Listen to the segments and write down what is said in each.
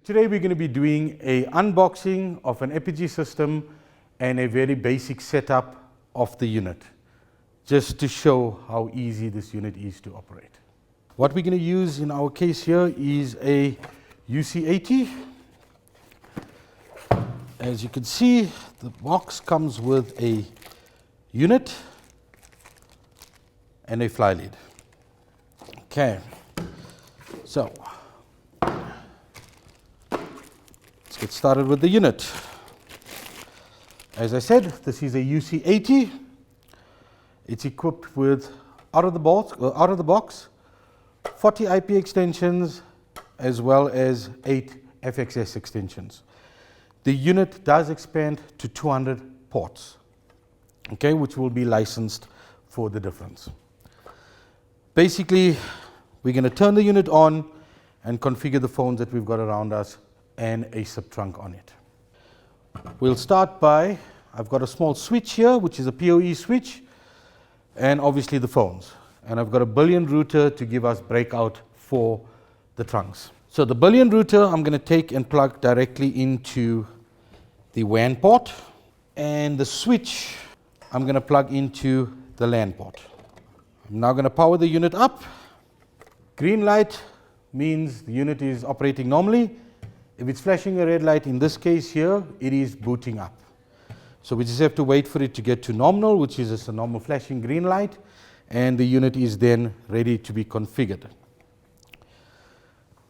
Today we're going to be doing an unboxing of an Epygi system and a very basic setup of the unit, just to show how easy this unit is to operate. What we're going to use in our case here is a UC80. As you can see, the box comes with a unit and a fly lead. Okay, so let's get started with the unit. As I said, this is a UC80. It's equipped with out of the box 40 IP extensions as well as 8 FXS extensions. The unit does expand to 200 ports, okay, which will be licensed for the difference. Basically, we're going to turn the unit on and configure the phones that we've got around us and a SIP trunk on it. We'll start by, I've got a small switch here, which is a PoE switch, and obviously the phones. And I've got a billion router to give us breakout for the trunks. So the billion router I'm going to take and plug directly into the WAN port, and the switch I'm going to plug into the LAN port. I'm now going to power the unit up. Green light means the unit is operating normally. If it's flashing a red light, in this case here, it is booting up. So we just have to wait for it to get to nominal, which is just a normal flashing green light, and the unit is then ready to be configured.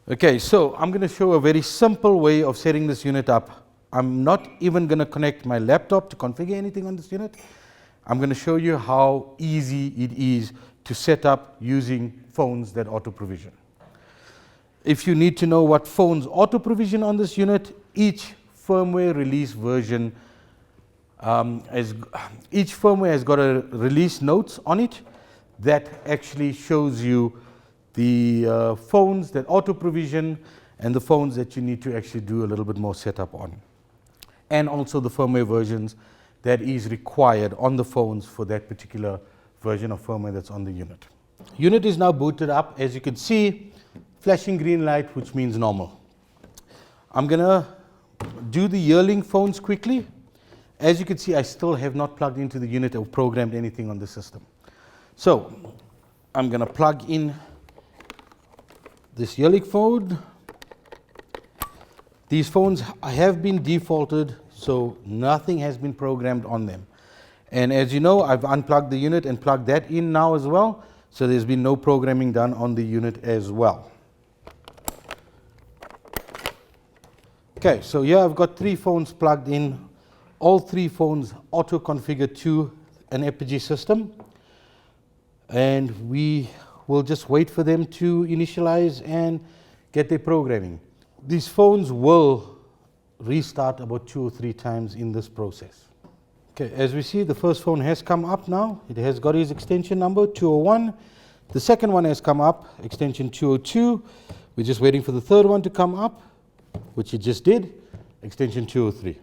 Okay, so I'm going to show a very simple way of setting this unit up. I'm not even going to connect my laptop to configure anything on this unit. I'm going to show you how easy it is to set up using phones that auto provision. If you need to know what phones auto provision on this unit, each firmware release version each firmware has got a release notes on it that actually shows you the phones that auto provision and the phones that you need to actually do a little bit more setup on, and also the firmware versions that is required on the phones for that particular version of firmware that's on the unit. Unit is now booted up. As you can see, flashing green light, which means normal. I'm going to do the yearling phones quickly. As you can see, I still have not plugged into the unit or programmed anything on the system. So I'm going to plug in this yearling phone. These phones have been defaulted, so nothing has been programmed on them. And as you know, I've unplugged the unit and plugged that in now as well, so there's been no programming done on the unit as well. Okay, so here I've got 3 phones plugged in. All 3 phones auto-configured to an Epygi system. And we will just wait for them to initialize and get their programming. These phones will restart about 2 or 3 times in this process. Okay, as we see, the first phone has come up now. It has got its extension number 201. The second one has come up, extension 202. We're just waiting for the third one to come up, which it just did, extension 203.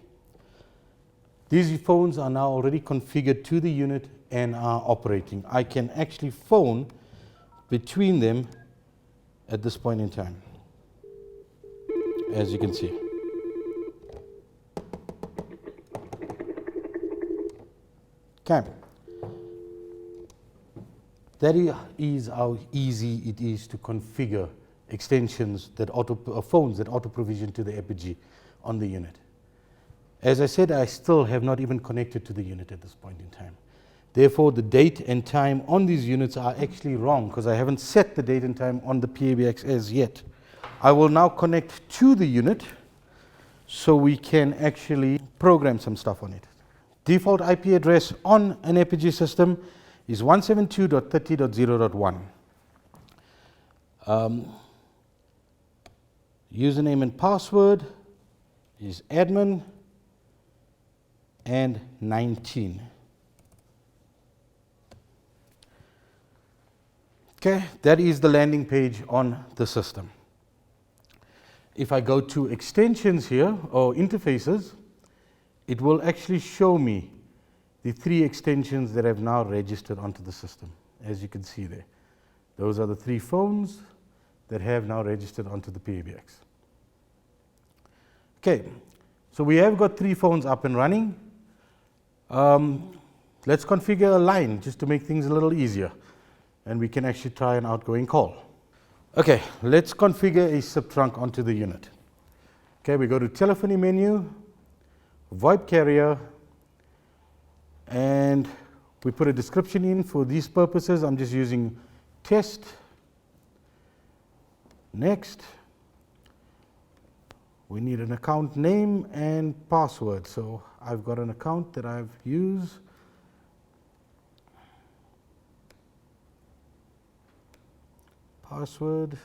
These phones are now already configured to the unit and are operating. I can actually phone between them at this point in time, as you can see. Okay. That is how easy it is to configure extensions that phones that auto provision to the Epygi on the unit. As I said, I still have not even connected to the unit at this point in time. Therefore, the date and time on these units are actually wrong because I haven't set the date and time on the PABX as yet. I will now connect to the unit so we can actually program some stuff on it. Default IP address on an Epygi system is 172.30.0.1. Username and password is admin and 19. Okay, that is the landing page on the system. If I go to extensions here or interfaces, it will actually show me the 3 extensions that have now registered onto the system, as you can see there. Those are the 3 phones that have now registered onto the PABX. Okay, so we have got 3 phones up and running. Let's configure a line just to make things a little easier, and we can actually try an outgoing call. Okay, let's configure a SIP trunk onto the unit. Okay, we go to telephony menu, VoIP carrier, and we put a description in. For these purposes, I'm just using test. Next, we need an account name and password. So I've got an account that I've used. Password.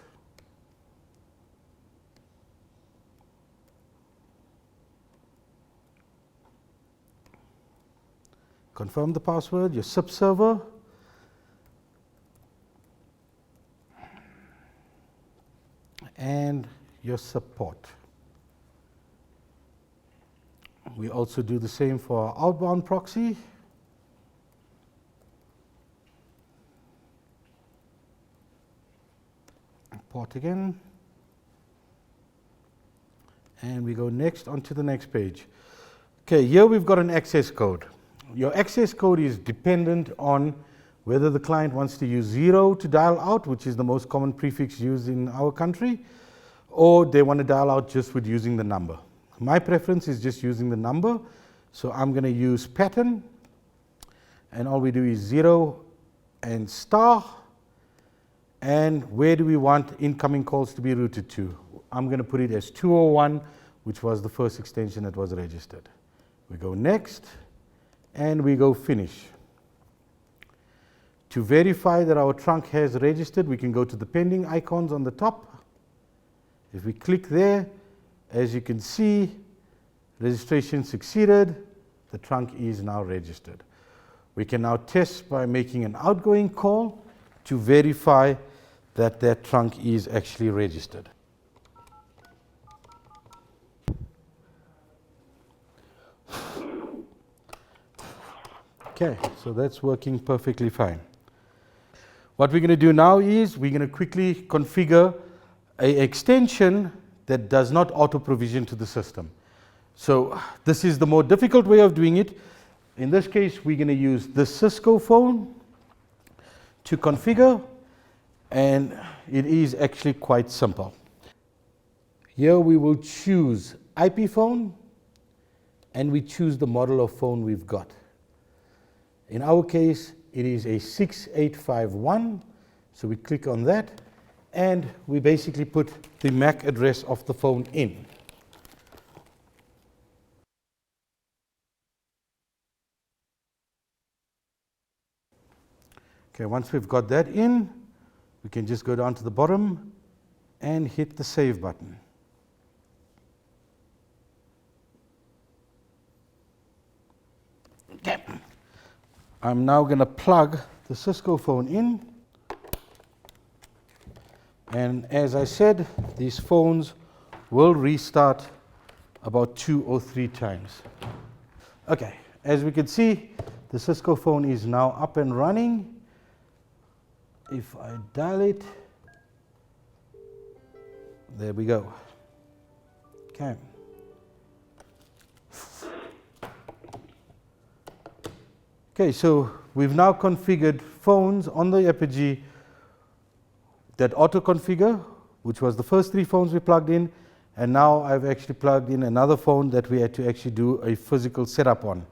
Confirm the password, your SIP server. And your support. We also do the same for our outbound proxy. Port again. And we go next onto the next page. Okay, here we've got an access code. Your access code is dependent on whether the client wants to use 0 to dial out, which is the most common prefix used in our country, or they want to dial out just with using the number. My preference is just using the number, so I'm going to use pattern, and all we do is 0 and star, and where do we want incoming calls to be routed to? I'm going to put it as 201, which was the first extension that was registered. We go next, and we go finish. To verify that our trunk has registered, we can go to the pending icons on the top. If we click there, as you can see, registration succeeded. The trunk is now registered. We can now test by making an outgoing call to verify that that trunk is actually registered. Okay, so that's working perfectly fine. What we're going to do now is we're going to quickly configure an extension that does not auto-provision to the system. So this is the more difficult way of doing it. In this case, we're going to use the Cisco phone to configure, and it is actually quite simple. Here we will choose IP phone, and we choose the model of phone we've got. In our case, it is a 6851, so we click on that, and we basically put the MAC address of the phone in. Okay, once we've got that in, we can just go down to the bottom and hit the save button. Okay. I'm now going to plug the Cisco phone in, and as I said, these phones will restart about 2 or 3 times. Okay, as we can see, the Cisco phone is now up and running. If I dial it, there we go. Okay. Okay, so we've now configured phones on the Epygi that auto-configure, which was the first 3 phones we plugged in, and now I've actually plugged in another phone that we had to actually do a physical setup on.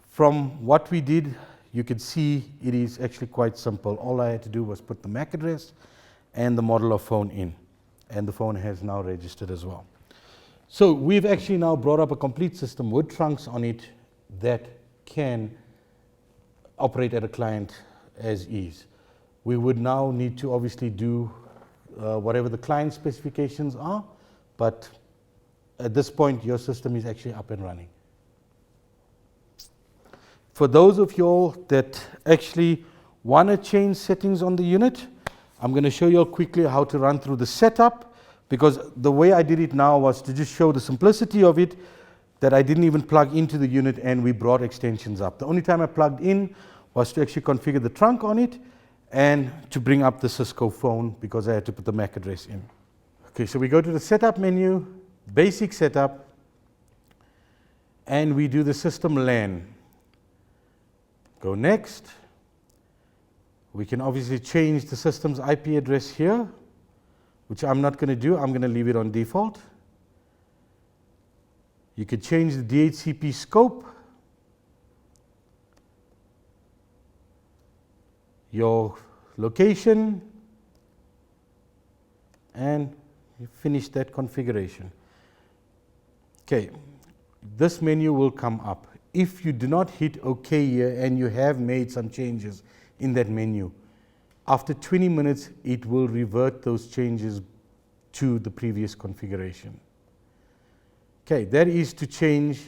From what we did, you can see it is actually quite simple. All I had to do was put the MAC address and the model of phone in, and the phone has now registered as well. So we've actually now brought up a complete system with trunks on it that can operate at a client as is. We would now need to obviously do whatever the client specifications are, but at this point your system is actually up and running. For those of you all that actually want to change settings on the unit, I'm going to show you all quickly how to run through the setup, because the way I did it now was to just show the simplicity of it, that I didn't even plug into the unit and we brought extensions up. The only time I plugged in was to actually configure the trunk on it and to bring up the Cisco phone, because I had to put the MAC address in. Okay, so we go to the setup menu, basic setup, and we do the system LAN. Go next. We can obviously change the system's IP address here, which I'm not going to do. I'm going to leave it on default. You can change the DHCP scope, your location, and you finish that configuration. Okay, this menu will come up. If you do not hit OK here and you have made some changes in that menu, after 20 minutes it will revert those changes to the previous configuration. Okay, that is to change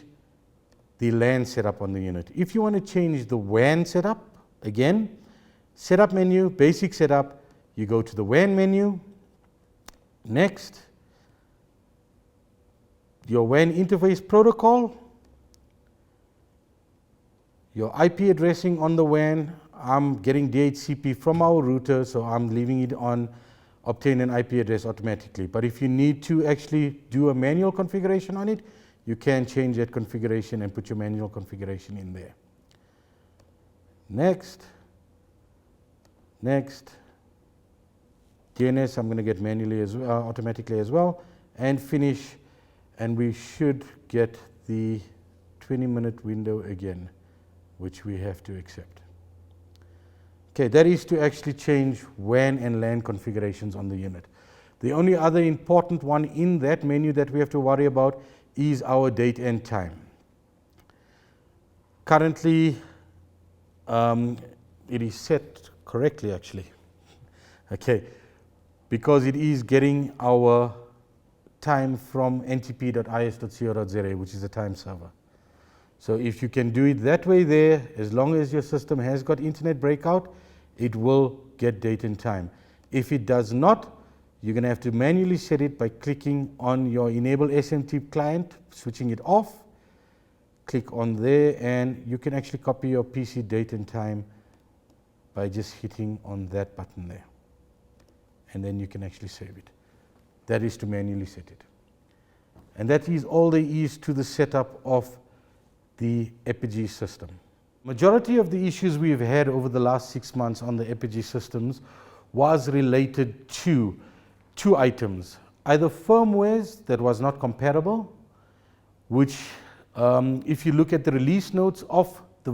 the LAN setup on the unit. If you want to change the WAN setup, again, setup menu, basic setup, you go to the WAN menu. Next, your WAN interface protocol, your IP addressing on the WAN. I'm getting DHCP from our router, so I'm leaving it on obtain an IP address automatically. But if you need to actually do a manual configuration on it, you can change that configuration and put your manual configuration in there. Next. DNS I'm going to get manually as well, automatically as well, and finish, and we should get the 20-minute window again, which we have to accept. Okay, that is to actually change WAN and LAN configurations on the unit. The only other important one in that menu that we have to worry about is our date and time. Currently, it is set correctly actually. Okay, because it is getting our time from ntp.is.co.za, which is a time server. So if you can do it that way there, as long as your system has got internet breakout, it will get date and time. If it does not, you're going to have to manually set it by clicking on your enable SMTP client, switching it off, click on there, and you can actually copy your PC date and time by just hitting on that button there. And then you can actually save it. That is to manually set it. And that is all there is to the setup of the Epygi system. Majority of the issues we've had over the last 6 months on the Epygi systems was related to two items. Either firmwares that was not compatible, which if you look at the release notes of the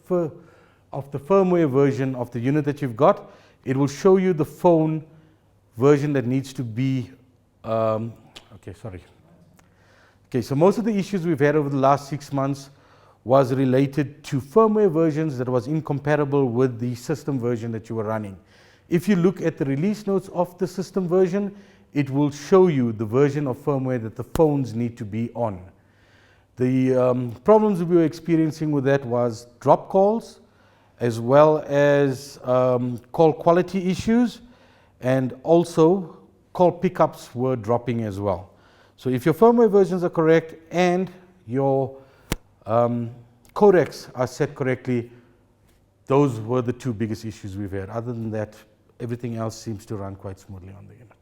firmware version of the unit that you've got, it will show you the phone version that needs to be, so most of the issues we've had over the last 6 months was related to firmware versions that was incompatible with the system version that you were running. If you look at the release notes of the system version, it will show you the version of firmware that the phones need to be on. The problems we were experiencing with that was drop calls, as well as call quality issues, and also call pickups were dropping as well. So if your firmware versions are correct and your codecs are set correctly, those were the two biggest issues we've had. Other than that, everything else seems to run quite smoothly on the unit.